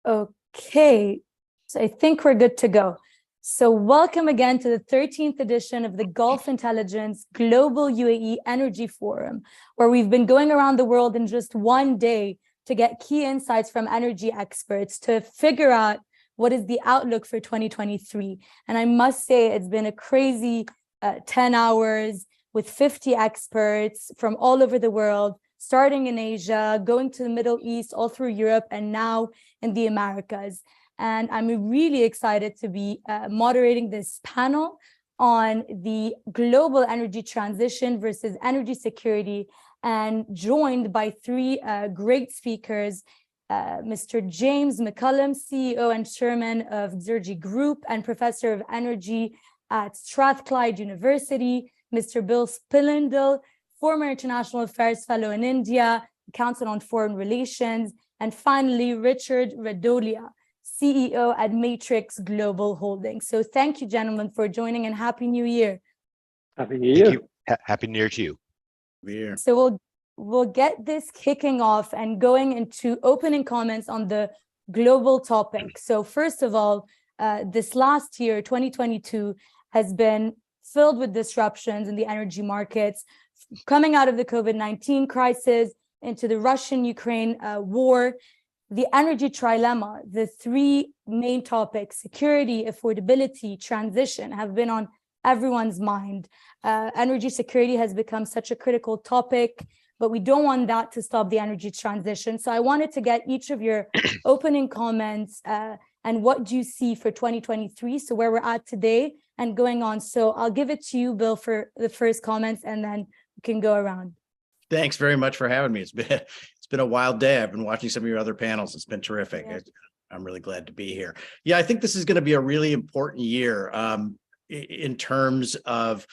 Okay, so I think we're good to go. So welcome again to the 13th edition of the Gulf Intelligence Global UAE Energy Forum, where we've been going around the world in just one day to get key insights from energy experts to figure out what is the outlook for 2023. And I must say it's been a crazy 10 hours with 50 experts from all over the world, starting in Asia, going to the Middle East, all through Europe, and now in the Americas. And I'm really excited to be moderating this panel on the global energy transition versus energy security, and joined by three great speakers, Mr. James McCullum, CEO and Chairman of Xergi Group and Professor of Energy at Strathclyde University, Mr. Bill Spillendal, former International Affairs Fellow in India, Council on Foreign Relations, and finally, Richard Radolia, CEO at Matrix Global Holdings. So thank you, gentlemen, for joining, and Happy New Year. Happy New Year. Thank you. Happy New Year to you. Year. So we'll get this kicking off and going into opening comments on the global topic. So first of all, this last year, 2022, has been filled with disruptions in the energy markets, coming out of the COVID-19 crisis into the Russian-Ukraine war. The energy trilemma, the three main topics, security, affordability, transition, have been on everyone's mind. Energy security has become such a critical topic, but we don't want that to stop the energy transition. So I wanted to get each of your opening comments and what do you see for 2023, so where we're at today and going on. So I'll give it to you, Bill, for the first comments, and then we can go around. Thanks very much for having me. It's been a wild day. I've been watching some of your other panels. It's been terrific. Yeah. I'm really glad to be here. Yeah, I think this is going to be a really important year in terms of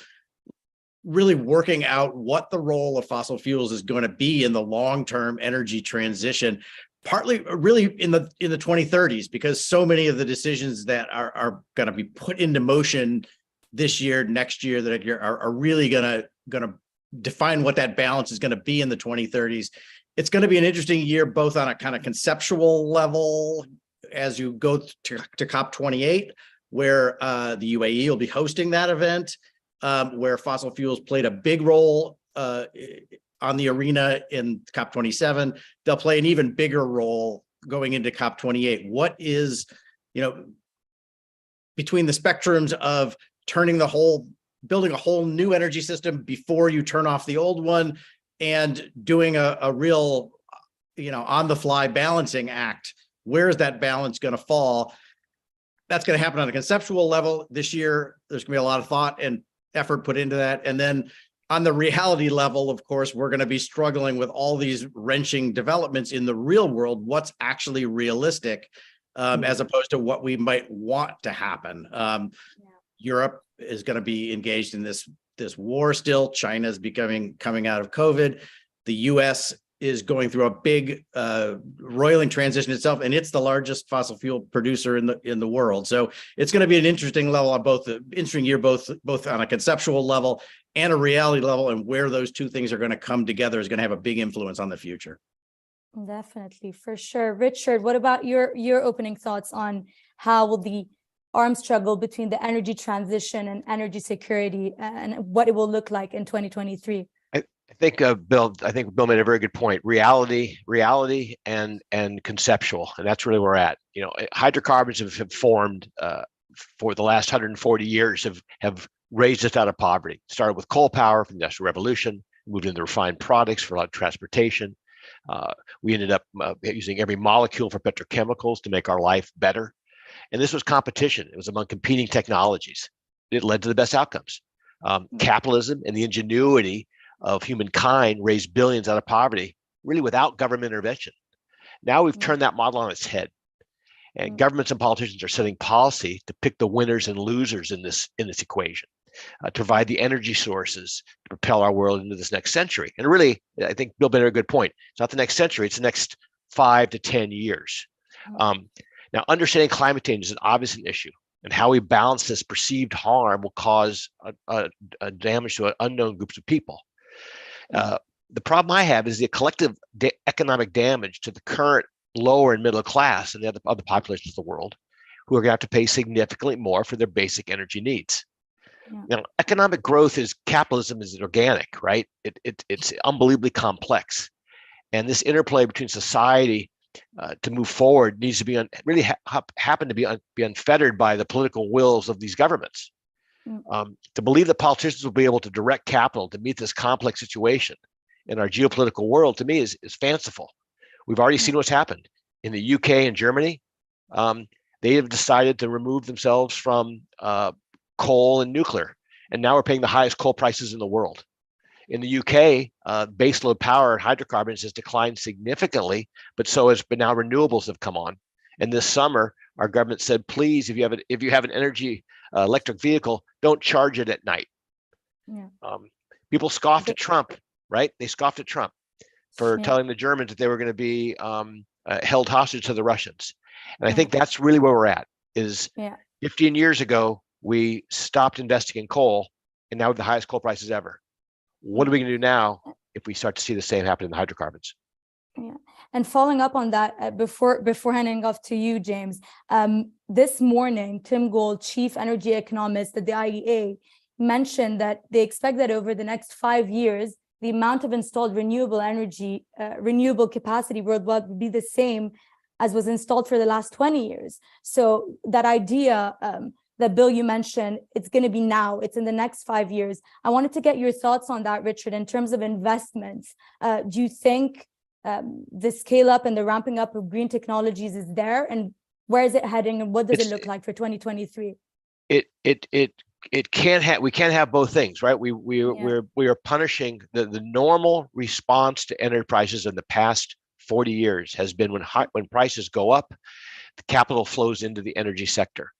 really working out what the role of fossil fuels is going to be in the long-term energy transition, partly really in the 2030s, because so many of the decisions that are going to be put into motion this year, next year, that are really going to define what that balance is going to be in the 2030s. It's going to be an interesting year, both on a kind of conceptual level as you go to COP28, where the UAE will be hosting that event, where fossil fuels played a big role on the arena in COP27. They'll play an even bigger role going into COP28. What is, between the spectrums of building a whole new energy system before you turn off the old one, and doing a real, on the fly balancing act, where is that balance going to fall? That's going to happen on a conceptual level this year. There's going to be a lot of thought and effort put into that. And then on the reality level, of course, we're going to be struggling with all these wrenching developments in the real world. What's actually realistic, as opposed to what we might want to happen. Europe is going to be engaged in this war still. China's coming out of COVID. The US is going through a big roiling transition itself, and it's the largest fossil fuel producer in the world. So it's going to be an interesting level on interesting year, both on a conceptual level and a reality level, and where those two things are going to come together is going to have a big influence on the future. Definitely, for sure. Richard, what about your opening thoughts on how will the arms struggle between the energy transition and energy security, and what it will look like in 2023? I think Bill made a very good point. Reality and conceptual, and that's really where we're at. Hydrocarbons have formed for the last 140 years, have raised us out of poverty. Started with coal power from the Industrial Revolution, moved into refined products for transportation. We ended up using every molecule for petrochemicals to make our life better. And this was competition. It was among competing technologies. It led to the best outcomes. Capitalism and the ingenuity of humankind raised billions out of poverty, really without government intervention. Now we've turned that model on its head. And governments and politicians are setting policy to pick the winners and losers in this equation, to provide the energy sources to propel our world into this next century. And really, I think Bill made a good point. It's not the next century, it's the next 5 to 10 years. Now, understanding climate change is an obvious issue, and how we balance this perceived harm will cause a damage to unknown groups of people. The problem I have is the collective economic damage to the current lower and middle class and the other populations of the world who are going to have to pay significantly more for their basic energy needs. Yeah. You know, economic growth is capitalism is organic, right? It's unbelievably complex, and this interplay between society to move forward needs to be happen to be unfettered by the political wills of these governments. To believe that politicians will be able to direct capital to meet this complex situation in our geopolitical world, to me, is fanciful. We've already seen what's happened in the UK and Germany. They have decided to remove themselves from coal and nuclear, and now we're paying the highest coal prices in the world. In the UK, baseload power and hydrocarbons has declined significantly, but now renewables have come on. And this summer, our government said, please, if you have an energy electric vehicle, don't charge it at night. Yeah. People scoffed at Trump, right? They scoffed at Trump for telling the Germans that they were going to be held hostage to the Russians. And I think that's really where we're at. Is 15 years ago, we stopped investing in coal, and now we have the highest coal prices ever. What are we going to do now if we start to see the same happen in the hydrocarbons? Yeah, and following up on that, before handing off to you, James, this morning, Tim Gold, chief energy economist at the IEA, mentioned that they expect that over the next 5 years, the amount of installed renewable energy, renewable capacity worldwide would be the same as was installed for the last 20 years. So that idea, that Bill, you mentioned, it's going to be now, it's in the next 5 years. I wanted to get your thoughts on that, Richard, in terms of investments. Do you think the scale up and the ramping up of green technologies is there, and where is it heading, and what does it look like for 2023? We can't have both things, right? We are punishing the normal response to energy prices in the past 40 years has been when prices go up, the capital flows into the energy sector.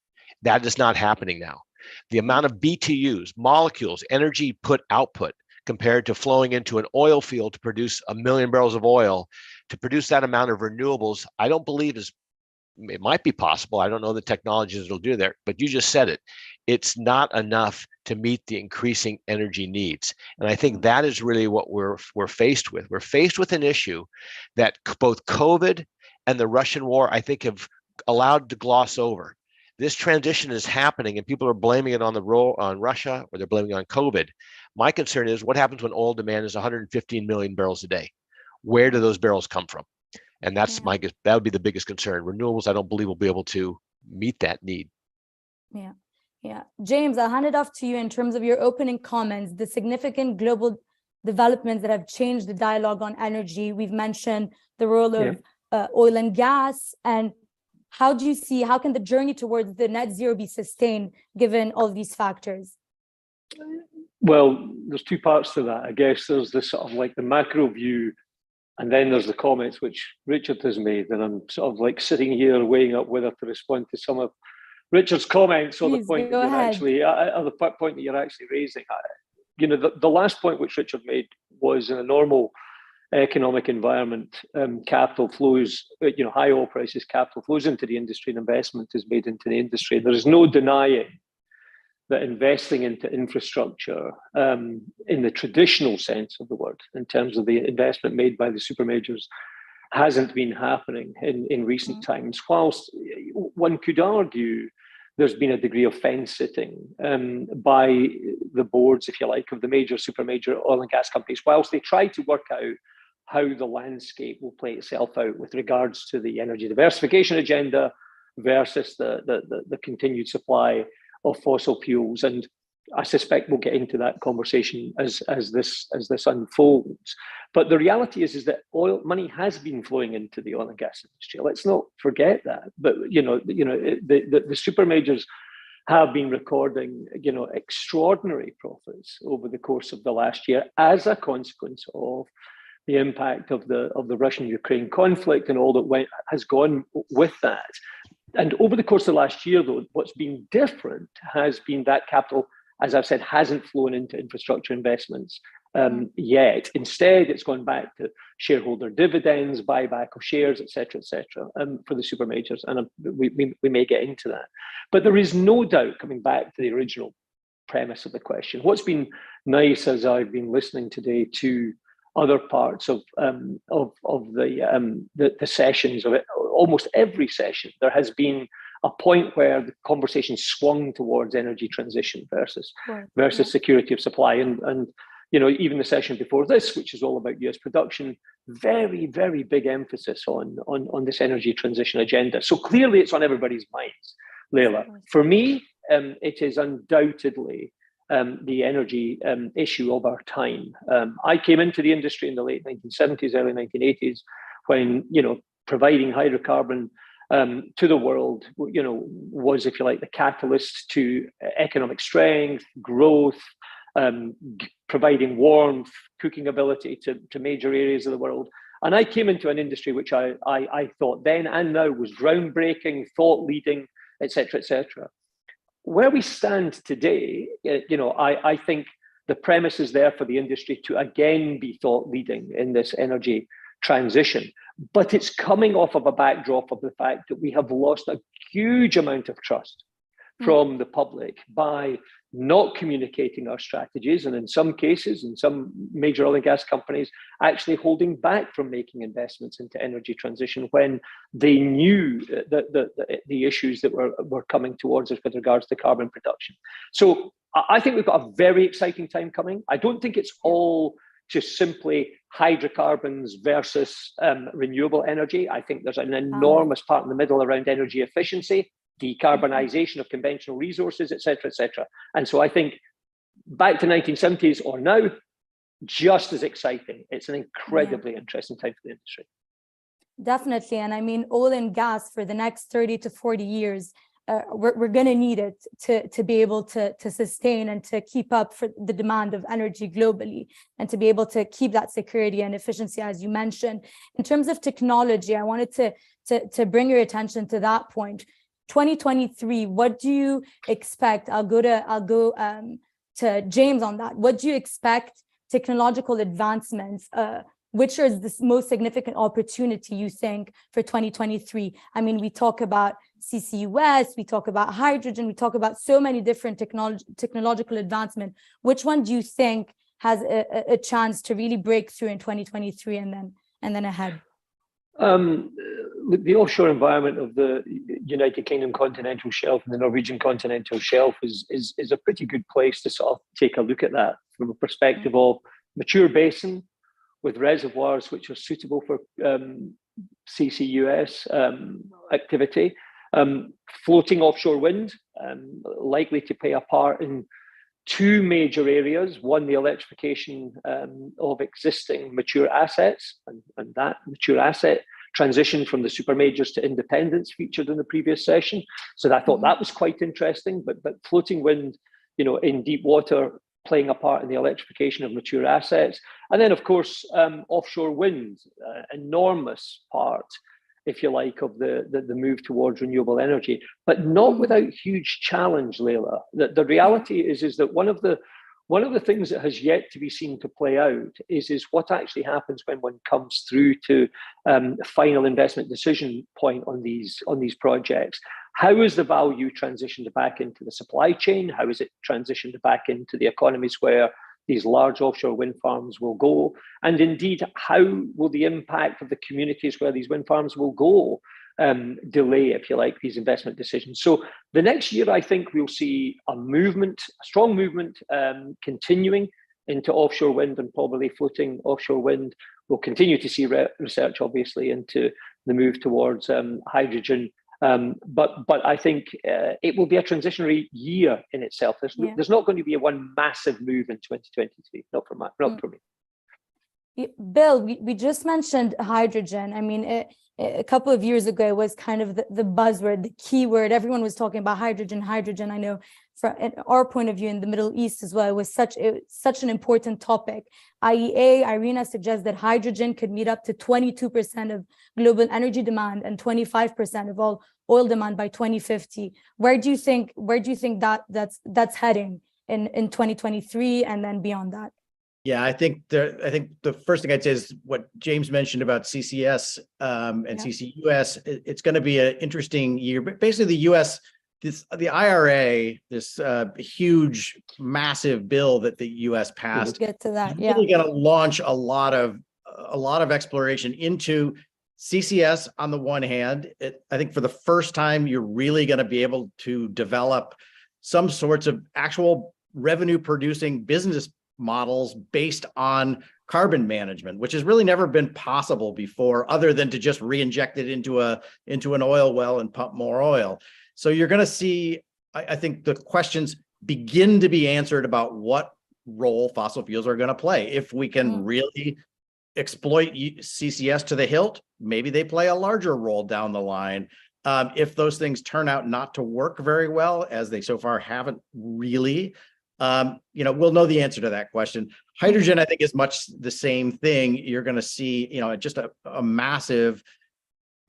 That is not happening now. The amount of BTUs, molecules, energy output, compared to flowing into an oil field to produce 1 million barrels of oil, to produce that amount of renewables, I don't believe it might be possible. I don't know the technologies that'll do that, but you just said it. It's not enough to meet the increasing energy needs. And I think that is really what we're faced with. We're faced with an issue that both COVID and the Russian war, I think, have allowed to gloss over. This transition is happening, and people are blaming it on Russia, or they're blaming it on COVID. My concern is what happens when oil demand is 115 million barrels a day? Where do those barrels come from? And that would be the biggest concern. Renewables, I don't believe, will be able to meet that need. Yeah. James, I'll hand it off to you in terms of your opening comments, the significant global developments that have changed the dialogue on energy. We've mentioned the role of oil and gas, and how can the journey towards the net zero be sustained given all these factors? Well, there's two parts to that. I guess there's this sort of like the macro view, and then there's the comments which Richard has made, and I'm sort of like sitting here weighing up whether to respond to some of Richard's comments or the point that you're actually raising. The last point which Richard made was, in a normal economic environment, capital flows, high oil prices, capital flows into the industry, and investment is made into the industry. There is no denying that investing into infrastructure, in the traditional sense of the word, in terms of the investment made by the super majors, hasn't been happening in recent times. Whilst one could argue there's been a degree of fence sitting by the boards, if you like, of the super major oil and gas companies, whilst they try to work out how the landscape will play itself out with regards to the energy diversification agenda versus the continued supply of fossil fuels. And I suspect we'll get into that conversation as this unfolds. But the reality is that oil money has been flowing into the oil and gas industry. Let's not forget that. But the super majors have been recording extraordinary profits over the course of the last year as a consequence of the impact of the Russian-Ukraine conflict and all that has gone with that. And over the course of the last year, though, what's been different has been that capital, as I've said, hasn't flown into infrastructure investments yet. Instead, it's gone back to shareholder dividends, buyback of shares, et cetera, for the super majors. And we may get into that. But there is no doubt, coming back to the original premise of the question, what's been nice as I've been listening today to other parts of the sessions of it. Almost every session, there has been a point where the conversation swung towards energy transition versus security of supply, and even the session before this, which is all about US production, very, very big emphasis on this energy transition agenda. So clearly it's on everybody's minds, Leila. For me, it is undoubtedly the energy issue of our time. I came into the industry in the late 1970s, early 1980s, when, providing hydrocarbon to the world, was, if you like, the catalyst to economic strength, growth, providing warmth, cooking ability to major areas of the world. And I came into an industry which I thought then and now was groundbreaking, thought leading, et cetera, et cetera. Where we stand today, I think the premise is there for the industry to again be thought leading in this energy transition. But it's coming off of a backdrop of the fact that we have lost a huge amount of trust from the public by not communicating our strategies, and in some cases, in some major oil and gas companies, actually holding back from making investments into energy transition when they knew the issues that were coming towards us with regards to carbon production. So I think we've got a very exciting time coming. I don't think it's all just simply hydrocarbons versus renewable energy. I think there's an enormous part in the middle around energy efficiency, decarbonization of conventional resources, et cetera, et cetera. And so I think back to 1970s or now, just as exciting. It's an incredibly interesting time for the industry. Definitely. And I mean, oil and gas for the next 30 to 40 years, we're going to need it to be able to sustain and to keep up for the demand of energy globally, and to be able to keep that security and efficiency, as you mentioned. In terms of technology, I wanted to bring your attention to that point. 2023, what do you expect? I'll go to James on that. What do you expect technological advancements? Which is the most significant opportunity you think for 2023? I mean, we talk about CCUS, we talk about hydrogen, we talk about so many different technological advancement. Which one do you think has a chance to really break through in 2023 and then ahead? The offshore environment of the United Kingdom continental shelf and the Norwegian continental shelf is a pretty good place to sort of take a look at that from a perspective of mature basin with reservoirs which are suitable for CCUS activity, floating offshore wind, likely to play a part in two major areas. One, the electrification of existing mature assets, and that mature asset transition from the super majors to independents featured in the previous session. So I thought that was quite interesting, but floating wind, in deep water, playing a part in the electrification of mature assets. And then, of course, offshore wind, enormous part, if you like, of the move towards renewable energy, but not without huge challenge, Leila. The reality is that one of the things that has yet to be seen to play out is what actually happens when one comes through to final investment decision point on these projects. How is the value transitioned back into the supply chain? How is it transitioned back into the economies where these large offshore wind farms will go? And indeed, how will the impact of the communities where these wind farms will go delay, if you like, these investment decisions? So the next year, I think we'll see a strong movement continuing into offshore wind and probably floating offshore wind. We'll continue to see research, obviously, into the move towards hydrogen. But I think it will be a transitionary year in itself. There's not going to be one massive move in 2023, not for me. Bill, we just mentioned hydrogen. I mean, a couple of years ago, it was kind of the buzzword, the keyword. Everyone was talking about hydrogen. I know from our point of view in the Middle East as well, it was such an important topic. IEA, IRENA suggests that hydrogen could meet up to 22% of global energy demand and 25% of all oil demand by 2050. Where do you think that's heading in 2023 and then beyond that? Yeah, I think the first thing I'd say is what James mentioned about CCS and CCUS. It's going to be an interesting year. But basically, the U.S. the IRA, this huge, massive bill that the U.S. passed, Get to that. is Yeah. really going to launch a lot of exploration into CCS on the one hand. I think for the first time, you're really going to be able to develop some sorts of actual revenue producing business models based on carbon management, which has really never been possible before, other than to just re-inject it into an oil well and pump more oil. So you're going to see, I think, the questions begin to be answered about what role fossil fuels are going to play. If we can really exploit CCS to the hilt, maybe they play a larger role down the line. If those things turn out not to work very well, as they so far haven't really, we'll know the answer to that question. Hydrogen, I think, is much the same thing. You're going to see, just a massive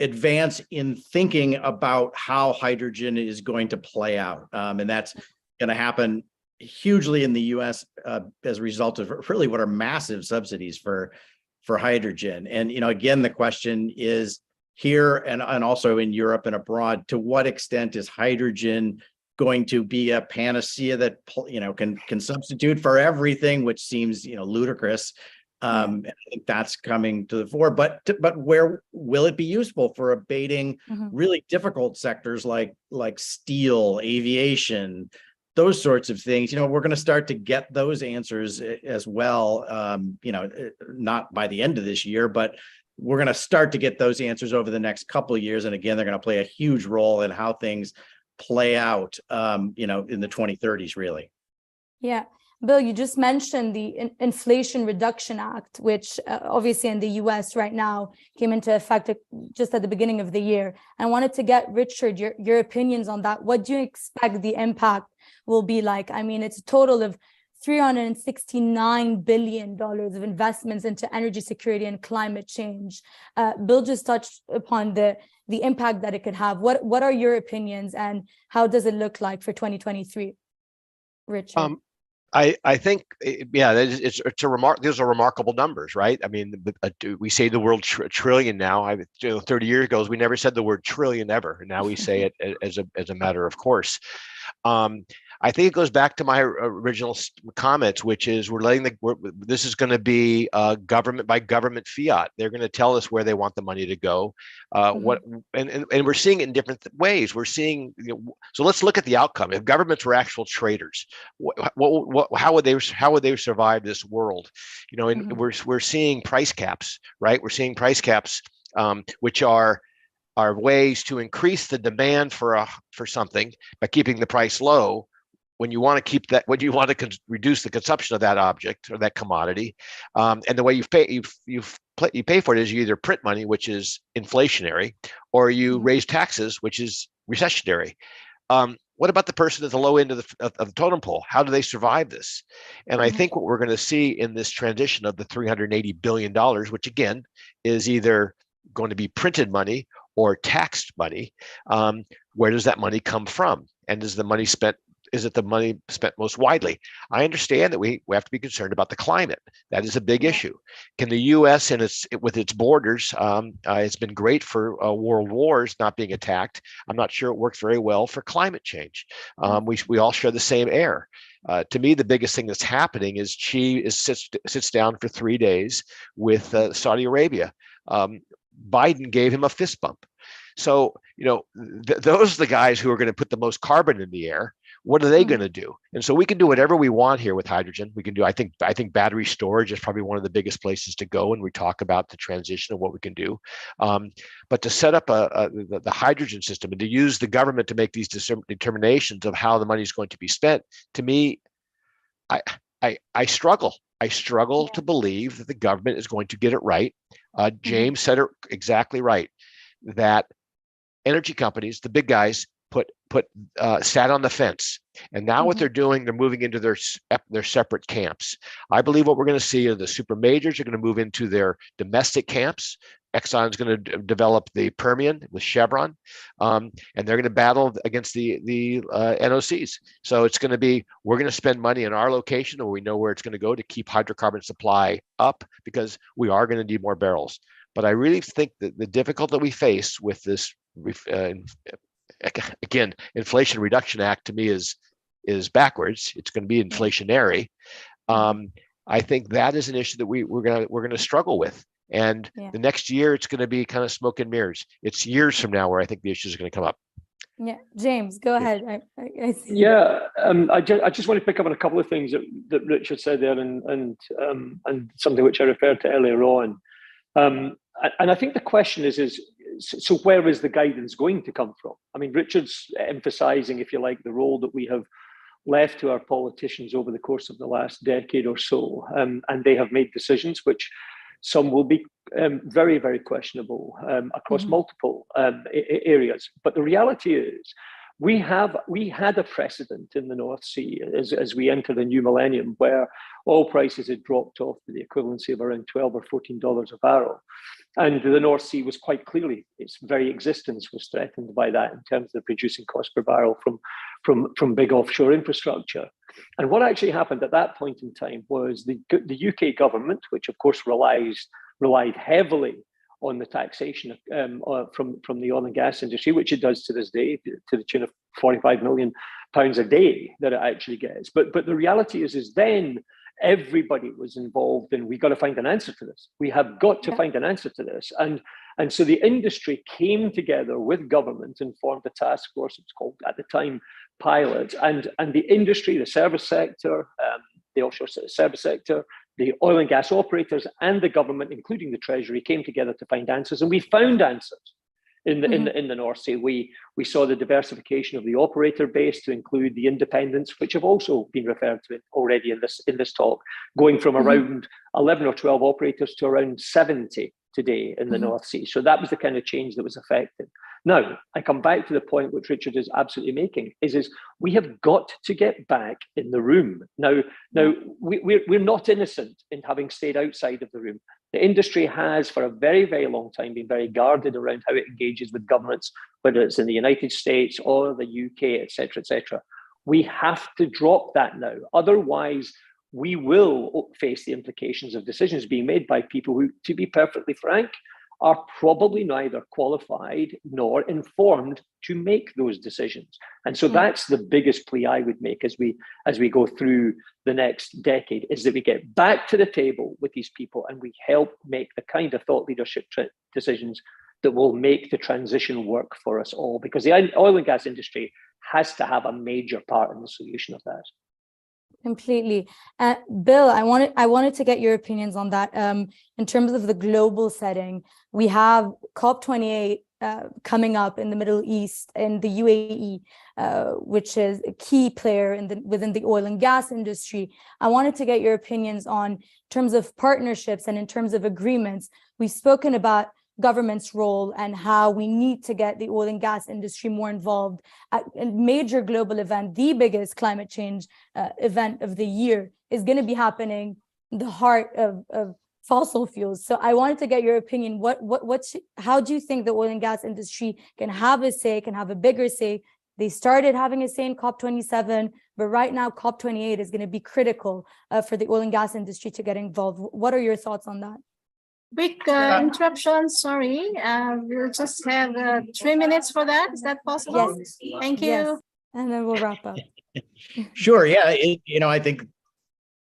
advance in thinking about how hydrogen is going to play out. And that's going to happen hugely in the US as a result of really what are massive subsidies for hydrogen. And, again, the question is here and also in Europe and abroad, to what extent is hydrogen going to be a panacea that, can substitute for everything, which seems, ludicrous. And I think that's coming to the fore, but where will it be useful for abating really difficult sectors like steel, aviation, those sorts of things? We're going to start to get those answers as well. Not by the end of this year, but we're going to start to get those answers over the next couple of years. And again, they're going to play a huge role in how things play out, in the 2030s, really. Yeah. Bill, you just mentioned the Inflation Reduction Act, which obviously in the US right now came into effect just at the beginning of the year. I wanted to get, Richard, your opinions on that. What do you expect the impact will be like? I mean, it's a total of $369 billion of investments into energy security and climate change. Bill just touched upon the impact that it could have. What are your opinions, and how does it look like for 2023? Richard? I think, these are remarkable numbers, right? I mean, we say the word trillion now. 30 years ago, we never said the word trillion ever, and now we say it as a matter of course. I think it goes back to my original comments, which is this is going to be government by government fiat. They're going to tell us where they want the money to go. And we're seeing it in different ways. We're seeing, so let's look at the outcome. If governments were actual traders, how would they survive this world? And we're seeing price caps, right? We're seeing price caps, which are ways to increase the demand for something by keeping the price low. When you want to keep that, when you want to reduce the consumption of that object or that commodity, and the way you pay for it is you either print money, which is inflationary, or you raise taxes, which is recessionary. What about the person at the low end of the totem pole? How do they survive this? And I think what we're going to see in this transition of the $380 billion, which again is either going to be printed money or taxed money, where does that money come from? And is it the money spent most widely? I understand that we have to be concerned about the climate. That is a big issue. Can the U.S. and with its borders, it's been great for world wars not being attacked. I'm not sure it works very well for climate change. We all share the same air. To me, the biggest thing that's happening is sits down for 3 days with Saudi Arabia. Biden gave him a fist bump. So, those are the guys who are going to put the most carbon in the air. What are they going to do? And so we can do whatever we want here with hydrogen. We can do, I think battery storage is probably one of the biggest places to go when we talk about the transition of what we can do. But to set up the hydrogen system and to use the government to make these determinations of how the money is going to be spent, to me, I struggle. I struggle to believe that the government is going to get it right. James said it exactly right, that energy companies, the big guys, sat on the fence, and now what they're doing, they're moving into their separate camps. I believe what we're going to see are the super majors are going to move into their domestic camps. Exxon's going to develop the Permian with Chevron, and they're going to battle against the NOCs. So it's going to be, we're going to spend money in our location, or we know where it's going to go to keep hydrocarbon supply up, because we are going to need more barrels. But I really think that the difficulty that we face with this again, Inflation Reduction Act to me is backwards. It's going to be inflationary. I think that is an issue that we're going to struggle with. And the next year, it's going to be kind of smoke and mirrors. It's years from now where I think the issue is going to come up. Yeah, James, go ahead. I just want to pick up on a couple of things that Richard said there, and something which I referred to earlier on. And I think the question is so where is the guidance going to come from? I mean, Richard's emphasizing, if you like, the role that we have left to our politicians over the course of the last decade or so, and they have made decisions which some will be very, very questionable across multiple areas. But the reality is, we had a precedent in the North Sea as we enter the new millennium, where oil prices had dropped off to the equivalency of around $12 or $14 a barrel. And the North Sea was quite clearly, its very existence was threatened by that in terms of the producing cost per barrel from big offshore infrastructure. And what actually happened at that point in time was the UK government, which of course relied heavily on the taxation from the oil and gas industry, which it does to this day, to the tune of £45 million a day that it actually gets. But the reality is then everybody was involved, and we got to find an answer to this. We have got to find an answer to this. And so the industry came together with government and formed a task force. It was called at the time Pilot, and the industry, the service sector, the offshore service sector, the oil and gas operators, and the government, including the Treasury, came together to find answers, and we found answers in the North Sea. We saw the diversification of the operator base to include the independents, which have also been referred to already in this talk, going from around 11 or 12 operators to around 70 today in the North Sea. So that was the kind of change that was affected. Now, I come back to the point which Richard is absolutely making, is we have got to get back in the room. Now we're not innocent in having stayed outside of the room. The industry has, for a very, very long time, been very guarded around how it engages with governments, whether it's in the United States or the UK, et cetera, et cetera. We have to drop that now. Otherwise, we will face the implications of decisions being made by people who, to be perfectly frank, are probably neither qualified nor informed to make those decisions. And so that's the biggest plea I would make as we go through the next decade, is that we get back to the table with these people and we help make the kind of thought leadership decisions that will make the transition work for us all, because the oil and gas industry has to have a major part in the solution of that. Completely. Bill, I wanted to get your opinions on that. In terms of the global setting, we have COP28 coming up in the Middle East, in the UAE, which is a key player within the oil and gas industry. I wanted to get your opinions on, in terms of partnerships and in terms of agreements. We've spoken about government's role and how we need to get the oil and gas industry more involved at a major global event. The biggest climate change event of the year is going to be happening in the heart of fossil fuels. So I wanted to get your opinion. How do you think the oil and gas industry can have a say, can have a bigger say? They started having a say in COP27, but right now COP28 is going to be critical for the oil and gas industry to get involved. What are your thoughts on that? Quick interruption, sorry. We'll just have 3 minutes for that. Is that possible? Yes. Thank you. Yes. And then we'll wrap up. Sure. Yeah. I think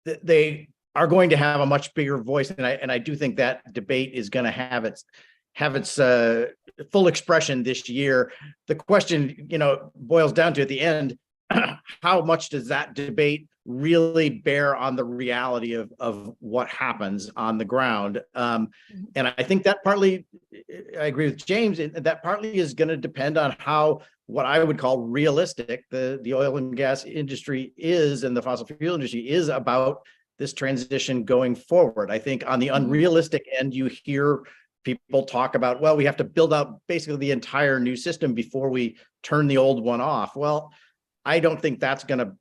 they are going to have a much bigger voice, and I do think that debate is going to have its full expression this year. The question, boils down to, at the end, how much does that debate really bear on the reality of what happens on the ground? And I think that partly, I agree with James, that partly is going to depend on how, what I would call realistic, the oil and gas industry is, and the fossil fuel industry is, about this transition going forward. I think on the unrealistic end, you hear people talk about, well, we have to build out basically the entire new system before we turn the old one off. Well, I don't think that's going to,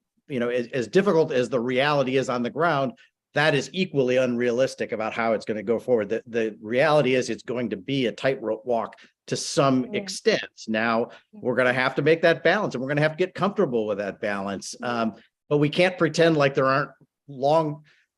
as difficult as the reality is on the ground, that is equally unrealistic about how it's going to go forward. The reality is it's going to be a tightrope walk to some extent. Now, we're going to have to make that balance, and we're going to have to get comfortable with that balance. But we can't pretend like there aren't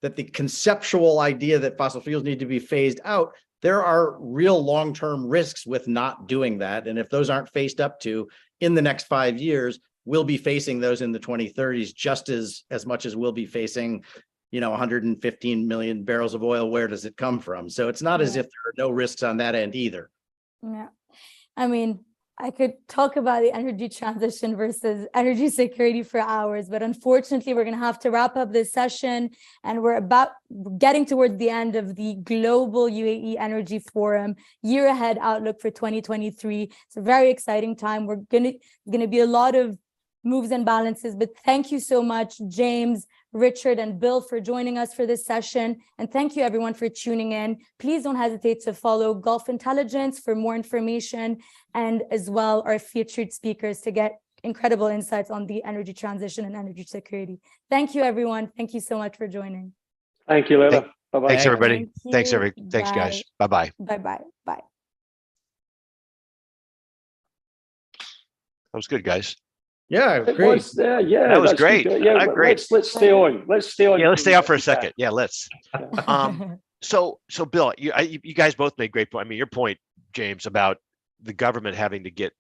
that the conceptual idea that fossil fuels need to be phased out. There are real long-term risks with not doing that. And if those aren't faced up to, in the next 5 years, we'll be facing those in the 2030s just as much as we'll be facing, 115 million barrels of oil. Where does it come from? So it's not as if there are no risks on that end either. Yeah. I mean, I could talk about the energy transition versus energy security for hours, but unfortunately, we're going to have to wrap up this session, and we're about getting towards the end of the Global UAE Energy Forum Year Ahead Outlook for 2023. It's a very exciting time. We're going to be a lot of moves and balances, but thank you so much, James, Richard, and Bill, for joining us for this session. And thank you everyone for tuning in. Please don't hesitate to follow Gulf Intelligence for more information, and as well our featured speakers to get incredible insights on the energy transition and energy security. Thank you, everyone. Thank you so much for joining. Thank you, Leila. Bye-bye. Thanks, everybody. Thank you. Thanks, guys. Bye-bye. Bye-bye. Bye. That was good, guys. Yeah, It great. was, yeah, That was that's great. good. Yeah, Great. Let's stay on. Let's stay on. Yeah, let's stay out for a Yeah. second. Yeah, let's. So Bill, you guys both made great point. I mean, your point, James, about the government having to get